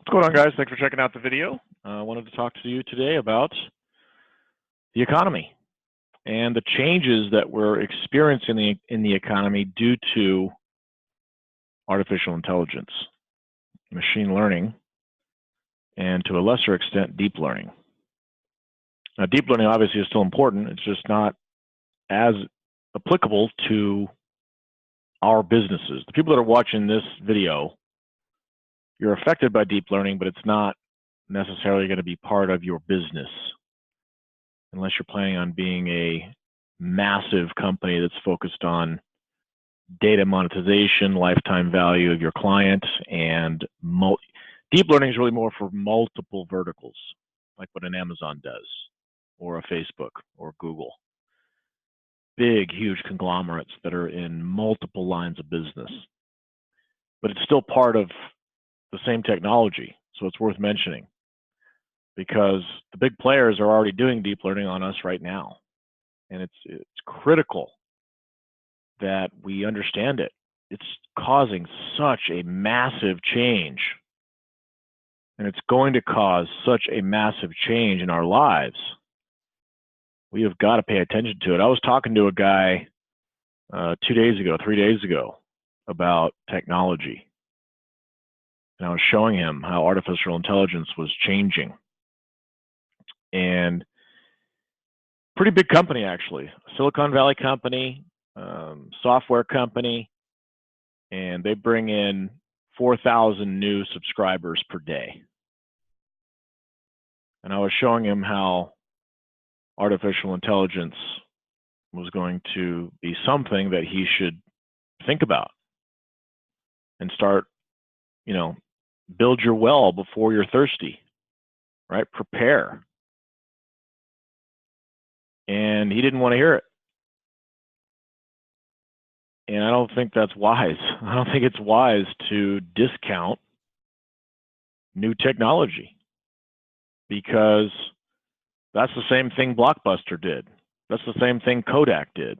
What's going on, guys? Thanks for checking out the video. I wanted to talk to you today about the economy and the changes that we're experiencing in the economy due to artificial intelligence, machine learning, and to a lesser extent, deep learning. Now, deep learning obviously is still important. It's just not as applicable to our businesses. The people that are watching this video, you're affected by deep learning, but it's not necessarily going to be part of your business unless you're planning on being a massive company that's focused on data monetization, lifetime value of your client, and deep learning is really more for multiple verticals, like what an Amazon does, or a Facebook, or Google. Big, huge conglomerates that are in multiple lines of business. But it's still part of the same technology, so it's worth mentioning, because the big players are already doing deep learning on us right now, and it's critical that we understand it. It's causing such a massive change, and it's going to cause such a massive change in our lives. We have got to pay attention to it. I was talking to a guy 3 days ago about technology, and I was showing him how artificial intelligence was changing. And pretty big company, actually, Silicon Valley company, software company, and they bring in 4,000 new subscribers per day. And I was showing him how artificial intelligence was going to be something that he should think about and start, build your well before you're thirsty, right? Prepare. And he didn't want to hear it. And I don't think that's wise. I don't think it's wise to discount new technology, because that's the same thing Blockbuster did. That's the same thing Kodak did.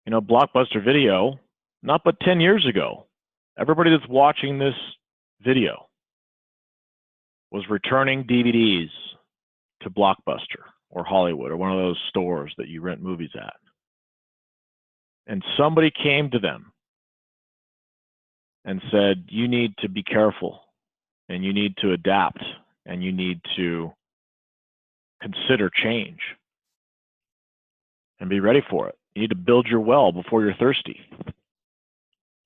Blockbuster Video, not but 10 years ago, everybody that's watching this video was returning DVDs to Blockbuster or Hollywood or one of those stores that you rent movies at. And somebody came to them and said, you need to be careful, and you need to adapt, and you need to consider change and be ready for it. You need to build your well before you're thirsty.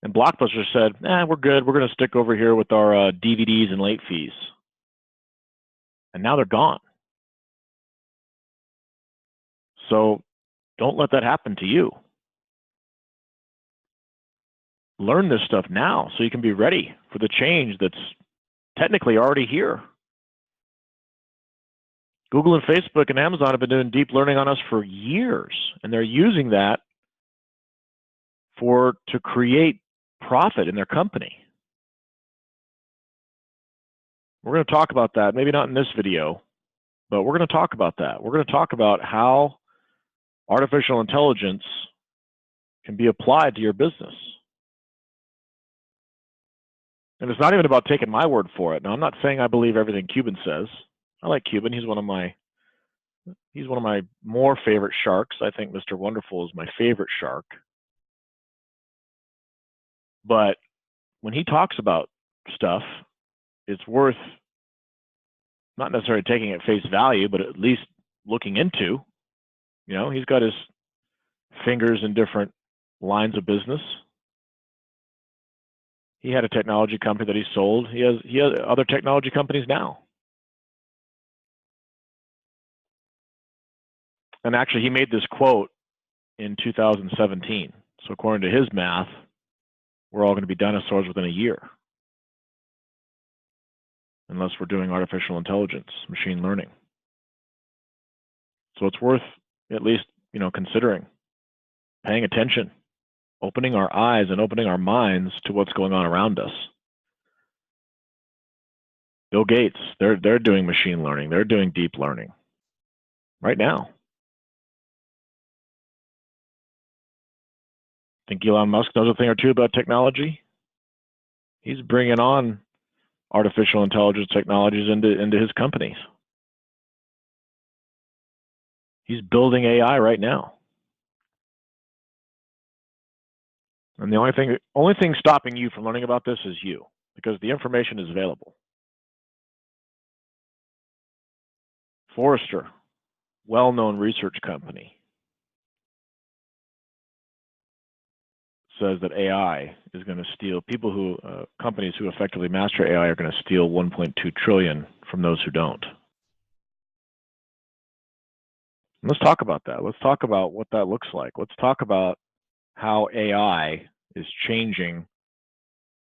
And Blockbuster said, we're good. We're going to stick over here with our DVDs and late fees. And now they're gone. So don't let that happen to you. Learn this stuff now so you can be ready for the change that's technically already here. Google and Facebook and Amazon have been doing deep learning on us for years, and they're using that to create profit in their company. We're going to talk about that, maybe not in this video, but we're going to talk about that. We're going to talk about how artificial intelligence can be applied to your business. And it's not even about taking my word for it. Now, I'm not saying I believe everything Cuban says. I like Cuban. He's one of my more favorite sharks. I think Mr. Wonderful is my favorite shark. But when he talks about stuff, it's worth not necessarily taking at face value, but at least looking into. He's got his fingers in different lines of business. He had a technology company that he sold. He has other technology companies now. And actually, he made this quote in 2017. So according to his math, we're all going to be dinosaurs within a year, unless we're doing artificial intelligence, machine learning. So it's worth at least, considering, paying attention, opening our eyes and opening our minds to what's going on around us. Bill Gates, they're doing machine learning. They're doing deep learning right now. Think Elon Musk knows a thing or two about technology? He's bringing on artificial intelligence technologies into his companies. He's building AI right now. And the only thing stopping you from learning about this is you, because the information is available. Forrester, well-known research company, says that AI is going to steal companies who effectively master AI are going to steal 1.2 trillion from those who don't. And let's talk about that. Let's talk about what that looks like. Let's talk about how AI is changing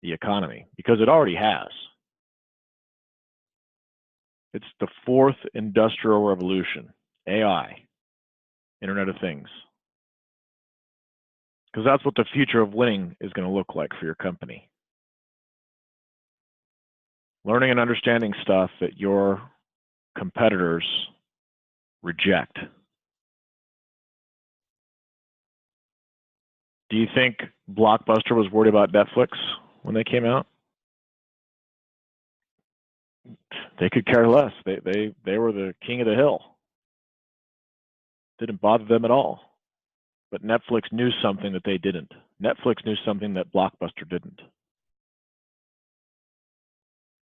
the economy, because it already has. It's the fourth industrial revolution, AI, Internet of Things. Because that's what the future of winning is going to look like for your company. Learning and understanding stuff that your competitors reject. Do you think Blockbuster was worried about Netflix when they came out? They could care less. They were the king of the hill. Didn't bother them at all. But Netflix knew something that they didn't. Netflix knew something that Blockbuster didn't.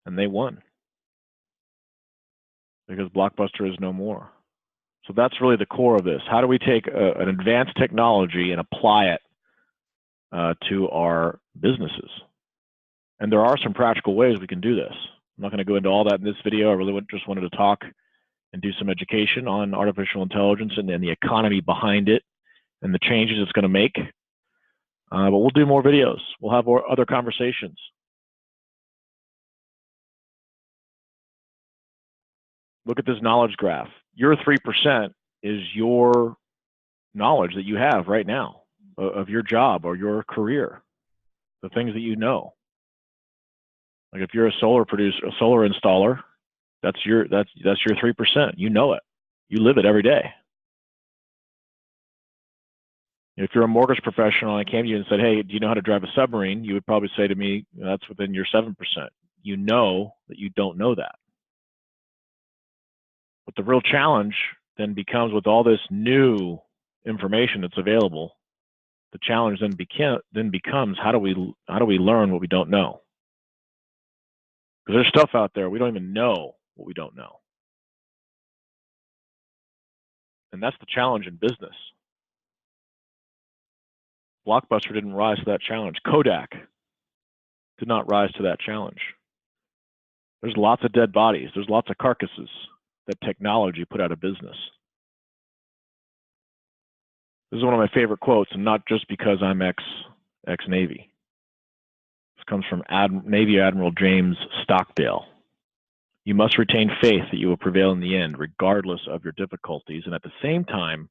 And they won. Because Blockbuster is no more. So that's really the core of this. How do we take an advanced technology and apply it to our businesses? And there are some practical ways we can do this. I'm not going to go into all that in this video. I really just wanted to talk and do some education on artificial intelligence and the economy behind it and the changes it's going to make. But we'll do more videos. We'll have other conversations. Look at this knowledge graph. Your 3% is your knowledge that you have right now of your job or your career, the things that you know. Like if you're a solar producer, a solar installer, that's your 3%. You know it. You live it every day. If you're a mortgage professional and I came to you and said, hey, do you know how to drive a submarine? You would probably say to me, that's within your 7%. You know that you don't know that. But the real challenge then becomes, with all this new information that's available, the challenge then becomes how do we learn what we don't know? Because there's stuff out there we don't even know what we don't know. And that's the challenge in business. Blockbuster didn't rise to that challenge. Kodak did not rise to that challenge. There's lots of dead bodies. There's lots of carcasses that technology put out of business. This is one of my favorite quotes, and not just because I'm ex-Navy. This comes from Navy Admiral James Stockdale. You must retain faith that you will prevail in the end, regardless of your difficulties, and at the same time,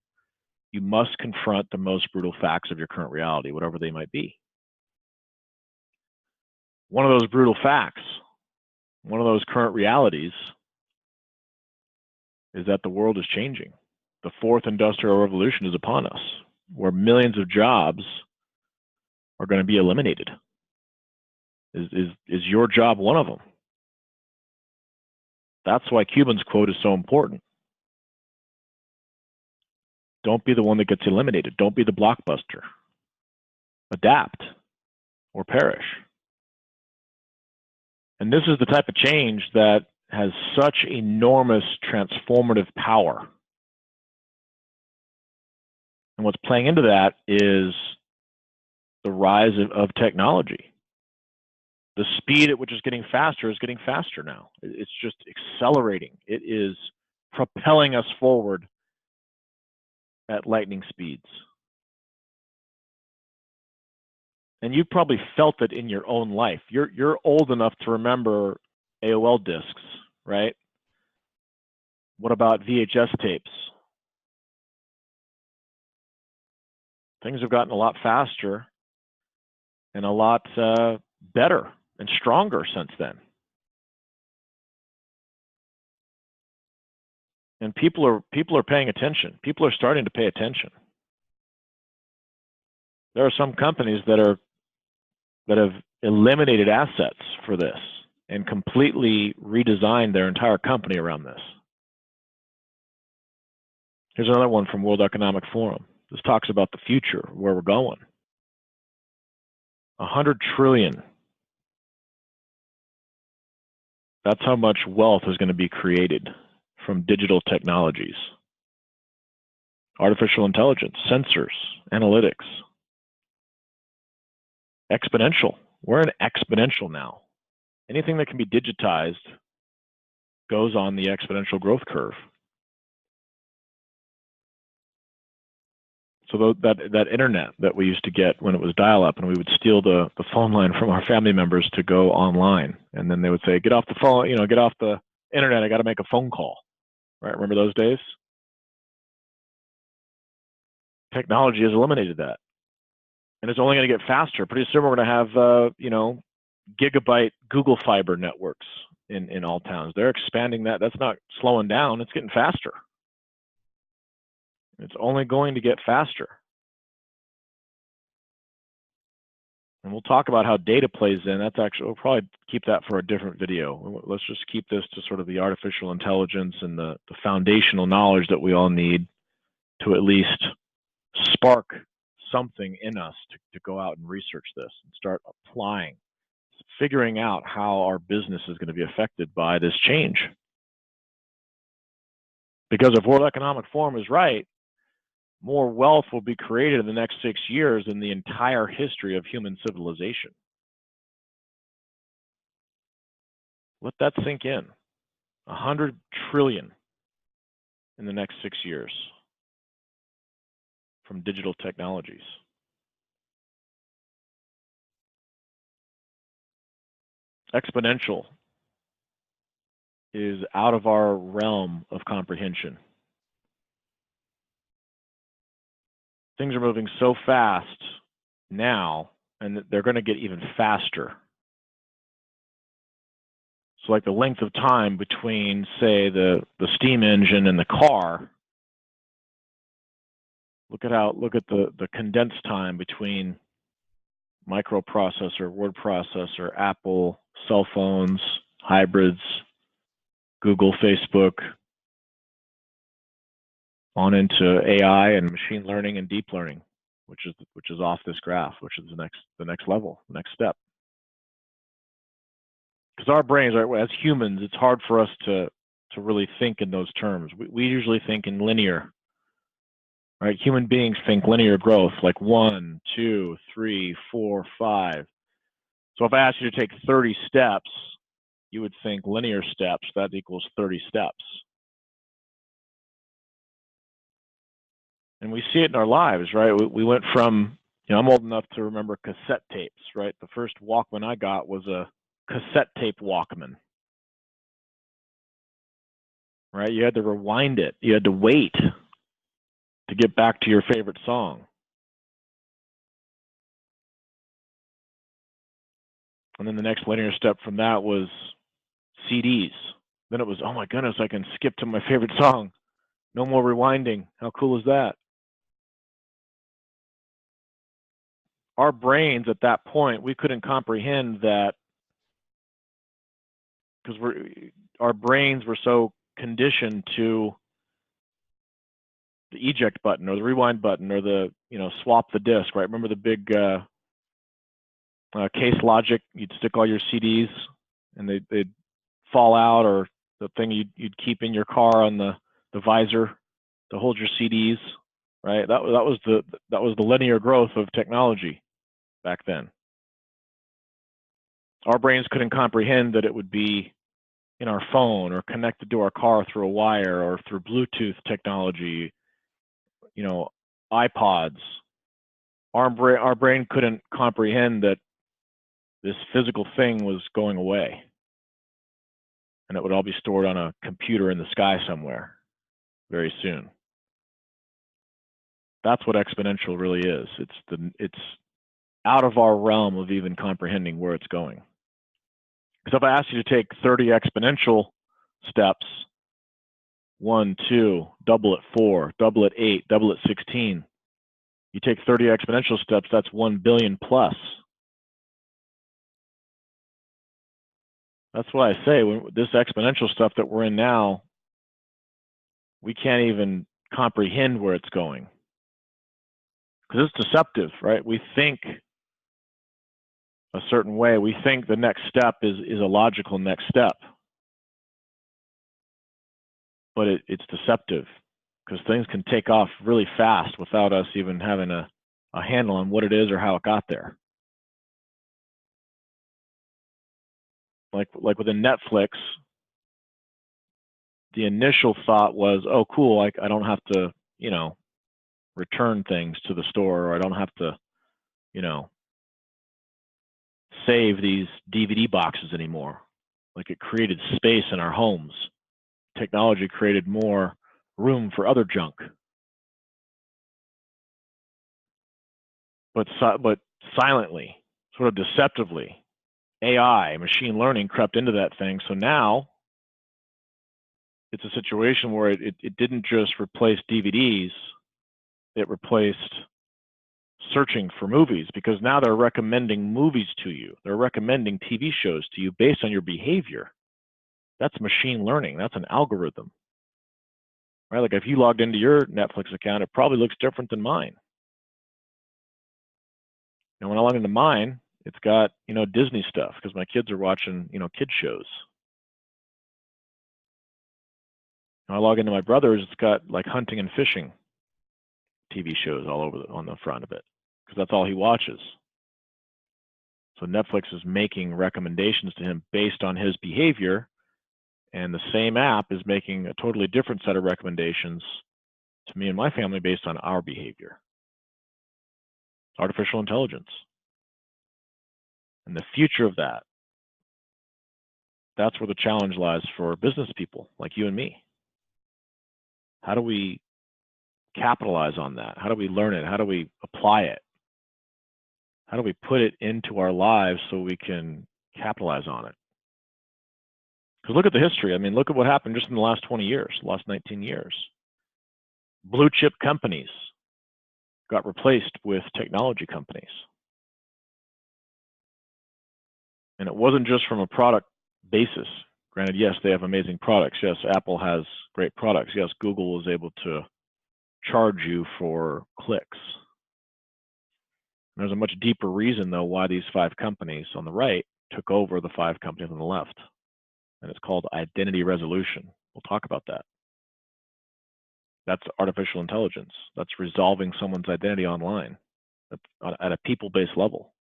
you must confront the most brutal facts of your current reality, whatever they might be. One of those brutal facts, one of those current realities, is that the world is changing. The fourth industrial revolution is upon us, where millions of jobs are going to be eliminated. Is your job one of them? That's why Cuban's quote is so important. Don't be the one that gets eliminated. Don't be the Blockbuster. Adapt or perish. And this is the type of change that has such enormous transformative power. And what's playing into that is the rise of technology. The speed at which it's getting faster now. It's just accelerating. It is propelling us forward at lightning speeds. And you've probably felt it in your own life. You're old enough to remember AOL discs, right? What about VHS tapes? Things have gotten a lot faster and a lot better and stronger since then. And people are paying attention. People are starting to pay attention. There are some companies that have eliminated assets for this, and completely redesigned their entire company around this. Here's another one from World Economic Forum. This talks about the future, where we're going. 100 trillion. That's how much wealth is going to be created from digital technologies. Artificial intelligence, sensors, analytics. Exponential. We're in exponential now. Anything that can be digitized goes on the exponential growth curve. So that internet that we used to get when it was dial-up, and we would steal the phone line from our family members to go online, and then they would say, "Get off the phone, get off the internet. I got to make a phone call." Right? Remember those days? Technology has eliminated that, and it's only going to get faster. Pretty soon, we're going to have gigabyte Google Fiber networks in all towns. They're expanding that. That's not slowing down. It's getting faster. It's only going to get faster. And we'll talk about how data plays in. That's actually, we'll probably keep that for a different video. Let's just keep this to sort of the artificial intelligence and the foundational knowledge that we all need to at least spark something in us to go out and research this and start applying, figuring out how our business is going to be affected by this change. Because if World Economic Forum is right, more wealth will be created in the next 6 years than the entire history of human civilization. Let that sink in. 100 trillion in the next 6 years from digital technologies. Exponential is out of our realm of comprehension. Things are moving so fast now, and they're going to get even faster. So like the length of time between, say, the steam engine and the car, look at the condensed time between microprocessor, word processor, Apple, cell phones, hybrids, Google, Facebook, on into AI and machine learning and deep learning, which is off this graph, which is the next level, the next step. Because our brains, right, as humans, it's hard for us to really think in those terms. We usually think in linear, right? Human beings think linear growth, like 1, 2, 3, 4, 5. So if I asked you to take 30 steps, you would think linear steps, that equals 30 steps. And we see it in our lives, right? We went from, I'm old enough to remember cassette tapes, right? The first Walkman I got was a cassette tape Walkman, right? You had to rewind it. You had to wait to get back to your favorite song. And then the next linear step from that was CDs. Then it was, oh my goodness, I can skip to my favorite song. No more rewinding. How cool is that? Our brains at that point, we couldn't comprehend that, because our brains were so conditioned to the eject button or the rewind button or the swap the disc, right? Remember the big Case Logic? You'd stick all your CDs and they'd fall out, or the thing you'd keep in your car on the visor to hold your CDs, right? That was the linear growth of technology back then. Our brains couldn't comprehend that it would be in our phone or connected to our car through a wire or through Bluetooth technology, iPods. Our brain couldn't comprehend that this physical thing was going away and it would all be stored on a computer in the sky somewhere very soon. That's what exponential really is. It's out of our realm of even comprehending where it's going. Because if I asked you to take 30 exponential steps, 1, 2, double it 4, double it 8, double it 16, you take 30 exponential steps, that's 1 billion plus. That's why I say when this exponential stuff that we're in now, we can't even comprehend where it's going because it's deceptive, right? We think a certain way. We think the next step is a logical next step, but it's deceptive because things can take off really fast without us even having a handle on what it is or how it got there. Like within Netflix, the initial thought was, oh, cool, I don't have to, return things to the store, or I don't have to, save these DVD boxes anymore. Like it created space in our homes. Technology created more room for other junk. But silently, sort of deceptively, AI, machine learning crept into that thing. So now it's a situation where it didn't just replace DVDs, it replaced searching for movies, because now they're recommending movies to you. They're recommending TV shows to you based on your behavior. That's machine learning. That's an algorithm, right? Like if you logged into your Netflix account, it probably looks different than mine. And when I log into mine, it's got, Disney stuff because my kids are watching, kid shows. When I log into my brother's, it's got like hunting and fishing TV shows all over on the front of it because that's all he watches. So Netflix is making recommendations to him based on his behavior, and the same app is making a totally different set of recommendations to me and my family based on our behavior. Artificial intelligence. And the future of that's where the challenge lies for business people like you and me. How do we capitalize on that? How do we learn it? How do we apply it? How do we put it into our lives so we can capitalize on it? Because look at the history. I mean, look at what happened just in the last 20 years, last 19 years. Blue chip companies got replaced with technology companies. And it wasn't just from a product basis. Granted, yes, they have amazing products. Yes, Apple has great products. Yes, Google was able to charge you for clicks. There's a much deeper reason, though, why these 5 companies on the right took over the 5 companies on the left. And it's called identity resolution. We'll talk about that. That's artificial intelligence. That's resolving someone's identity online at a people-based level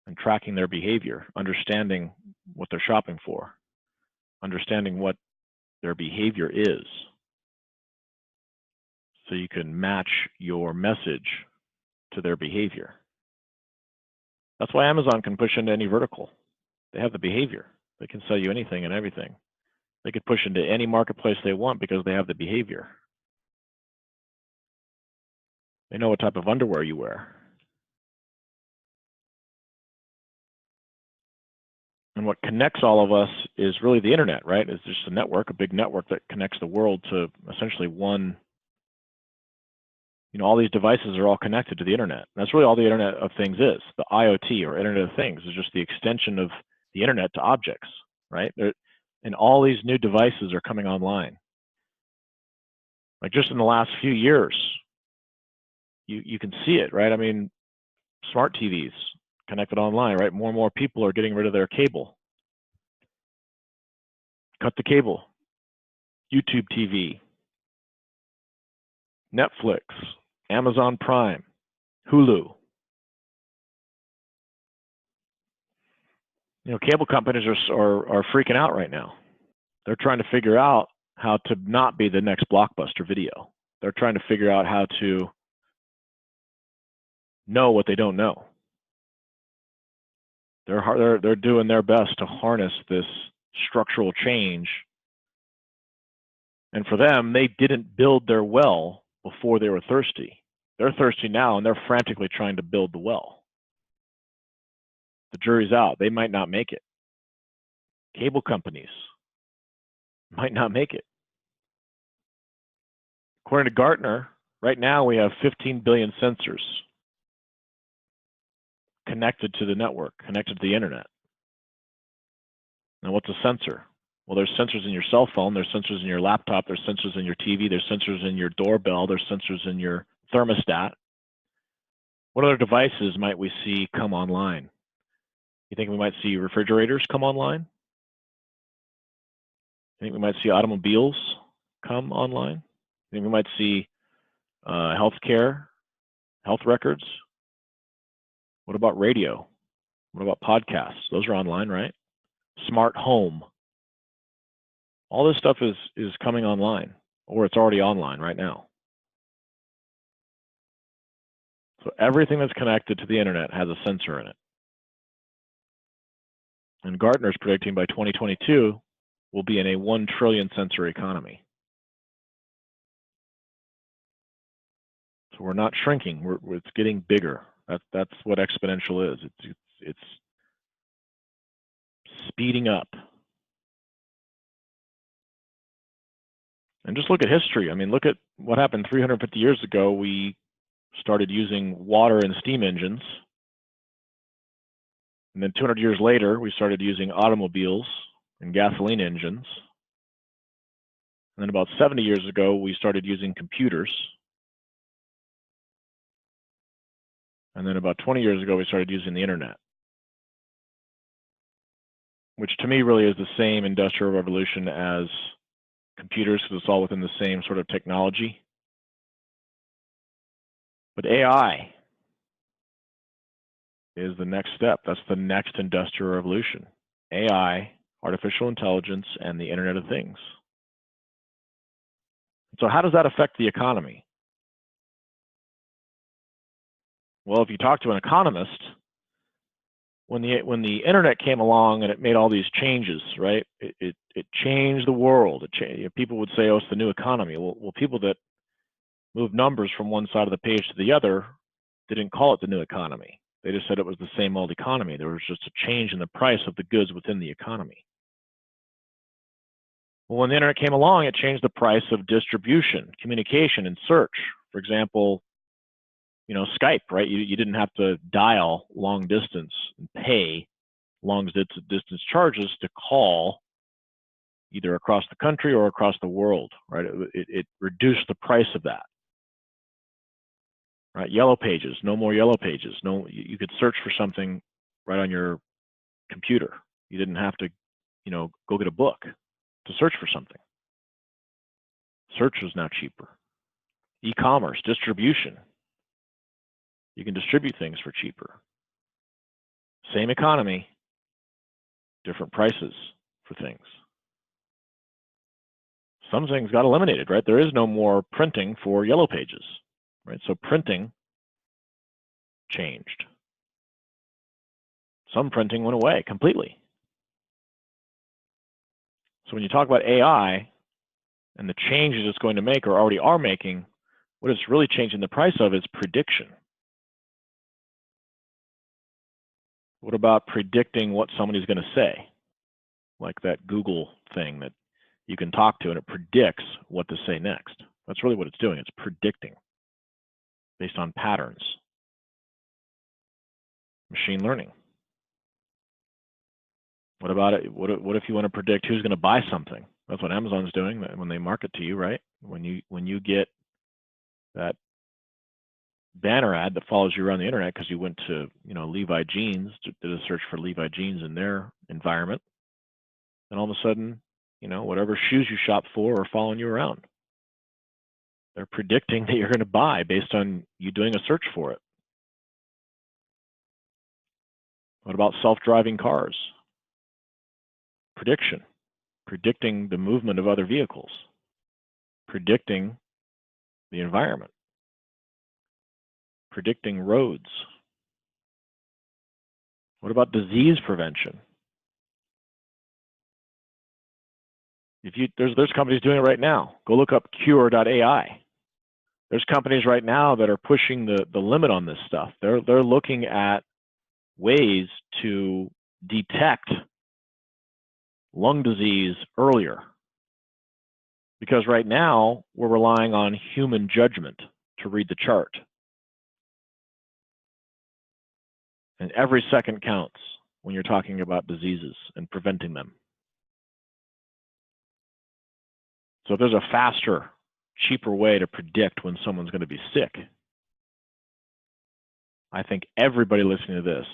and tracking their behavior, understanding what they're shopping for, understanding what their behavior is, so you can match your message to their behavior. That's why Amazon can push into any vertical. They have the behavior. They can sell you anything and everything. They could push into any marketplace they want because they have the behavior. They know what type of underwear you wear. And what connects all of us is really the internet, right? It's just a network, a big network that connects the world to essentially one. All these devices are all connected to the internet. That's really all the Internet of Things is. The IoT, or Internet of Things, is just the extension of the internet to objects, right? And all these new devices are coming online. Like just in the last few years, you can see it, right? I mean, smart TVs connected online, right? More and more people are getting rid of their cable. Cut the cable. YouTube TV, Netflix, Amazon Prime, Hulu. Cable companies are freaking out right now. They're trying to figure out how to not be the next Blockbuster Video. They're trying to figure out how to know what they don't know. They're doing their best to harness this structural change. And for them, they didn't build their well before they were thirsty. They're thirsty now, and they're frantically trying to build the well. The jury's out. They might not make it. Cable companies might not make it. According to Gartner, right now we have 15 billion sensors connected to the network, connected to the internet. Now, what's a sensor? Well, there's sensors in your cell phone, there's sensors in your laptop, there's sensors in your TV, there's sensors in your doorbell, there's sensors in your thermostat. What other devices might we see come online? You think we might see refrigerators come online? You think we might see automobiles come online? You think we might see healthcare, health records? What about radio? What about podcasts? Those are online, right? Smart home. All this stuff is coming online, or it's already online right now. So everything that's connected to the internet has a sensor in it. And Gartner's predicting by 2022, we'll be in a 1 trillion sensor economy. So we're not shrinking, it's getting bigger. That's what exponential is. It's speeding up. And just look at history. I mean, look at what happened 350 years ago. We started using water and steam engines. And then 200 years later, we started using automobiles and gasoline engines. And then about 70 years ago, we started using computers. And then about 20 years ago, we started using the internet, which to me really is the same industrial revolution as computers, because it's all within the same sort of technology. But AI is the next step. That's the next industrial revolution. AI, artificial intelligence, and the Internet of Things. So how does that affect the economy? Well, if you talk to an economist, when the internet came along and it made all these changes, right? It changed the world. People would say, "Oh, it's the new economy." Well, people that moved numbers from one side of the page to the other didn't call it the new economy. They just said it was the same old economy. There was just a change in the price of the goods within the economy. Well, when the internet came along, it changed the price of distribution, communication, and search. For example, Skype, right? You didn't have to dial long distance and pay long distance charges to call either across the country or across the world, right? It reduced the price of that, right? Yellow pages, no more yellow pages. No, you could search for something right on your computer. You didn't have to, go get a book to search for something. Search was now cheaper. E-commerce, distribution. You can distribute things for cheaper. Same economy, different prices for things. Some things got eliminated, right? There is no more printing for yellow pages, right? So printing changed. Some printing went away completely. So when you talk about AI and the changes it's going to make or already are making, what it's really changing the price of is prediction. What about predicting what somebody's going to say? Like that Google thing that you can talk to and it predicts what to say next. That's really what it's doing. It's predicting based on patterns. Machine learning. What about it? What if you want to predict who's going to buy something? That's what Amazon's doing when they market to you, right? When you get that banner ad that follows you around the internet because you went to Levi Jeans, did a search for Levi Jeans in their environment, and all of a sudden, whatever shoes you shop for are following you around. They're predicting that you're going to buy based on you doing a search for it. What about self-driving cars? Prediction. Predicting the movement of other vehicles. Predicting the environment. Predicting roads. What about disease prevention? There's companies doing it right now. Go look up Cure.ai. There's companies right now that are pushing the limit on this stuff. They're looking at ways to detect lung disease earlier. Because right now, we're relying on human judgment to read the chart. And every second counts when you're talking about diseases and preventing them. So if there's a faster, cheaper way to predict when someone's going to be sick, I think everybody listening to this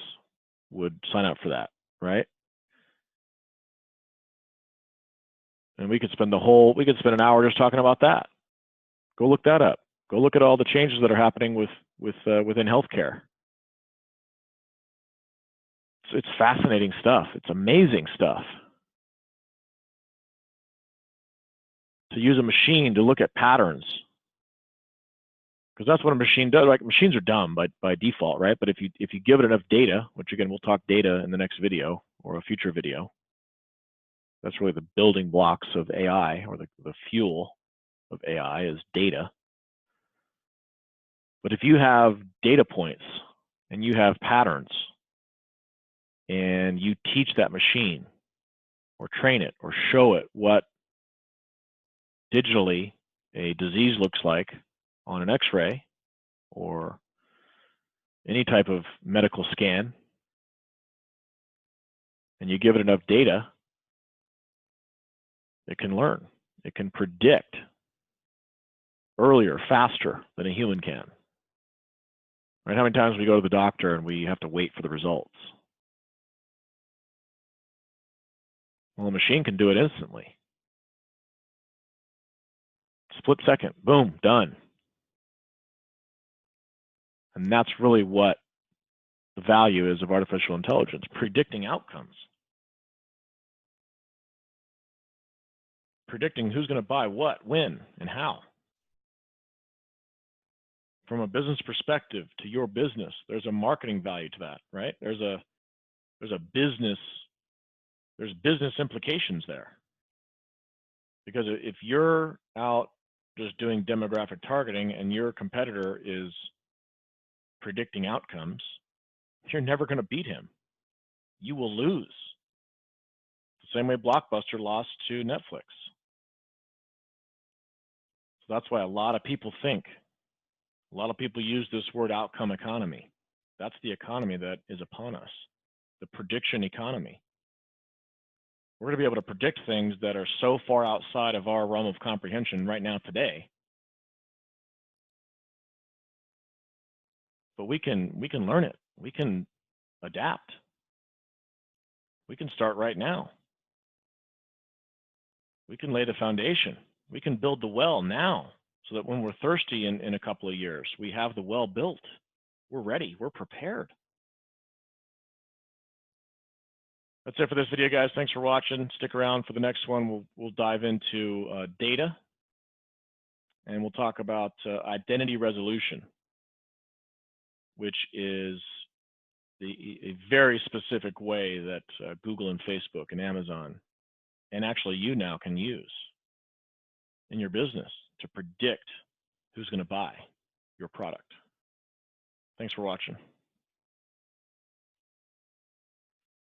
would sign up for that, right? And we could spend an hour just talking about that. Go look that up. Go look at all the changes that are happening within healthcare. It's fascinating stuff. It's amazing stuff. To use a machine to look at patterns, because that's what a machine does. Like, machines are dumb by default, right? But if you give it enough data, which again we'll talk data in the next video or a future video, that's really the building blocks of AI, or the fuel of AI is data. But if you have data points and you have patterns, and you teach that machine or train it or show it what digitally a disease looks like on an X-ray or any type of medical scan, and you give it enough data, it can learn. It can predict earlier, faster than a human can. Right? How many times we go to the doctor and we have to wait for the results? Well, a machine can do it instantly. Split second, boom, done. And that's really what the value is of artificial intelligence, predicting outcomes. Predicting who's going to buy what, when, and how. From a business perspective to your business, there's a marketing value to that, right? There's business implications there. Because if you're out just doing demographic targeting and your competitor is predicting outcomes, you're never going to beat him. You will lose. The same way Blockbuster lost to Netflix. So that's why a lot of people use this word outcome economy. That's the economy that is upon us, the prediction economy. We're going to be able to predict things that are so far outside of our realm of comprehension right now today. But we can learn it. We can adapt. We can start right now. We can lay the foundation. We can build the well now, so that when we're thirsty in a couple of years, we have the well built. We're ready. We're prepared. That's it for this video, guys. Thanks for watching. Stick around for the next one. We'll dive into data, and we'll talk about identity resolution, which is a very specific way that Google and Facebook and Amazon, and actually you now, can use in your business to predict who's going to buy your product. Thanks for watching.